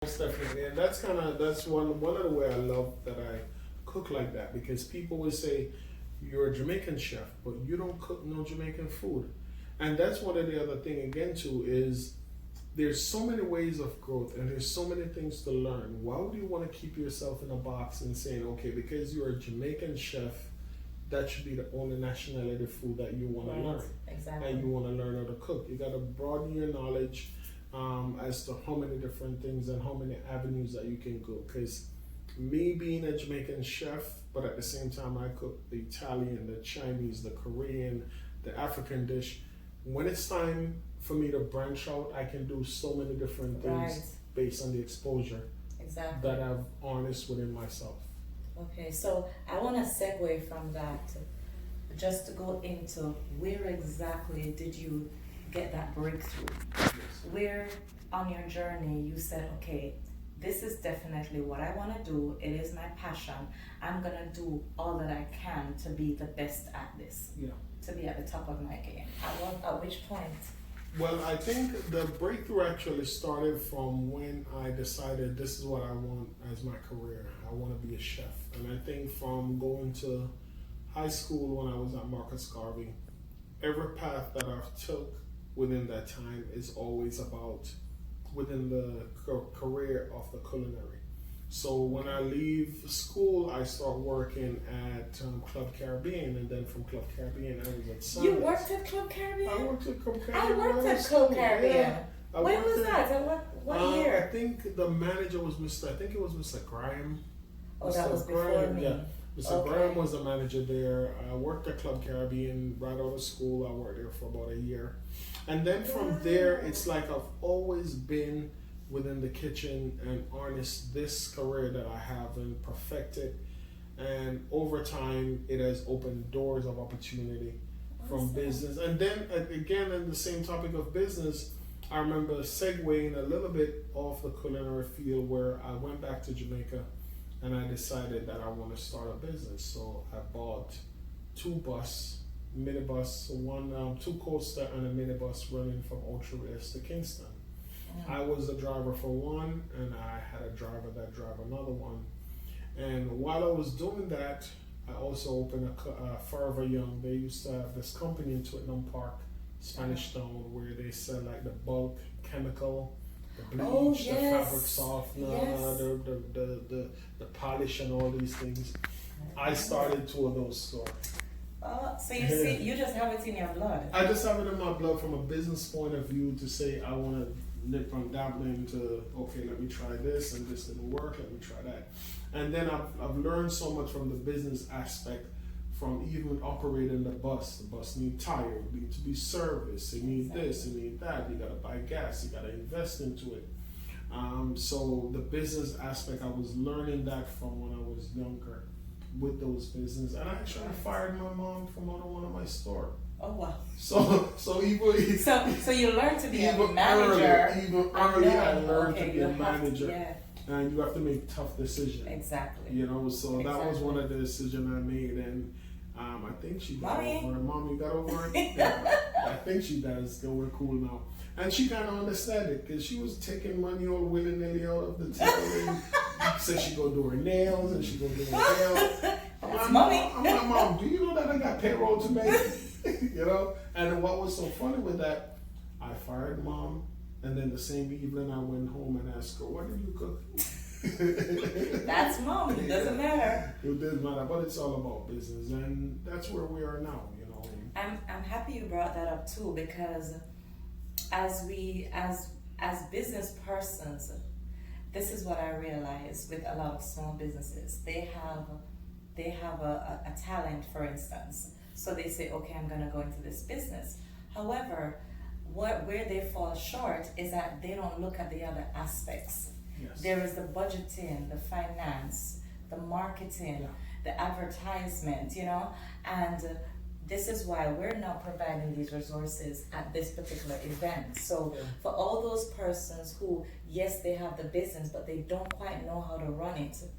Most definitely, and that's one of the way I love that I cook like that, because people will say you're a Jamaican chef, but you don't cook no Jamaican food, and that's one of the other thing again too is there's so many ways of growth and there's so many things to learn. Why would you want to keep yourself in a box and saying, okay, because you're a Jamaican chef, that should be the only nationality food that you want to learn, Exactly. and you want to learn how to cook. You got to broaden your knowledge as to how many different things and how many avenues that you can go. Because me being a Jamaican chef, but at the same time I cook the Italian, the Chinese, the Korean, the African dish. When it's time for me to branch out, I can do so many different things Right. based on the exposure Exactly. that I've harnessed within myself. Okay, so I want to segue from that just to go into where exactly did you get that breakthrough? Where on your journey you said, okay, this is definitely what I want to do. It is my passion. I'm going to do all that I can to be the best at this, Yeah. to be at the top of my game. At which point? Well, I think the breakthrough actually started from when I decided this is what I want as my career. I want to be a chef. And I think from going to high school when I was at Marcus Garvey, every path that I've took within that time is always about within the career of the culinary. So when I leave school, I start working at Club Caribbean, and then from Club Caribbean, I was at Summit. You worked at Club Caribbean? I worked at Club I Caribbean. worked at Club Caribbean. Yeah. When was that? And what year? I think the manager was Mr. I think it was Mr. Graham. Oh, that was before Graham, me. yeah. Mr. Okay. Graham was the manager there. I worked at Club Caribbean right out of school. I worked there for about a year. And then from there, it's like I've always been within the kitchen and harnessed this career that I have and perfected. And over time, it has opened doors of opportunity from Awesome. business. And then again, in the same topic of business, I remember segueing a little bit off the culinary field where I went back to Jamaica and I decided that I want to start a business. So I bought minibus, two coaster and a minibus running from Ocho-Rios to Kingston. I was the driver for one, and I had a driver that drove another one. And while I was doing that, I also opened Forever Young. They used to have this company in Twickenham Park, Spanish Town, where they sell like the bulk chemical, the bleach, the fabric softener, the polish, and all these things. I started two of those stores. Oh, so you see, you just have it in your blood. I just have it in my blood from a business point of view to say I want to live from dabbling to, okay, let me try this and this didn't work, let me try that. And then I've learned so much from the business aspect, from even operating the bus. The bus need tires, need to be serviced, it need this, it need that, you gotta buy gas, you gotta invest into it. So the business aspect, I was learning that from when I was younger with those business, and I actually fired my mom from out of one of my store. Oh wow! So even so you learn to be a even manager. even early, I learned okay, to be a manager, yeah, and you have to make tough decisions. exactly. You know, so that was Exactly. one of the decisions I made, and I think she got Mommy. over it. Mommy got over it. Yeah, I think she does. We're cool now, and she kind of understood it because she was taking money all willy nilly out of the till. Said she go do her nails and she go do her nails. That's mommy. I'm like, Mom, do you know that I got payroll to make? You know? And what was so funny with that, I fired Mom, and then the same evening I went home and asked her, what did you cook? That's mom. It doesn't matter. It doesn't matter, but it's all about business, and that's where we are now, you know. I'm happy you brought that up too, because as business persons, this is what I realize with a lot of small businesses. They have a talent, for instance. So they say, okay, I'm gonna go into this business. However, where they fall short is that they don't look at the other aspects. Yes. There is the budgeting, the finance, the marketing, the advertisement, you know, and this is why we're not providing these resources at this particular event. So for all those persons who, yes, they have the business, but they don't quite know how to run it,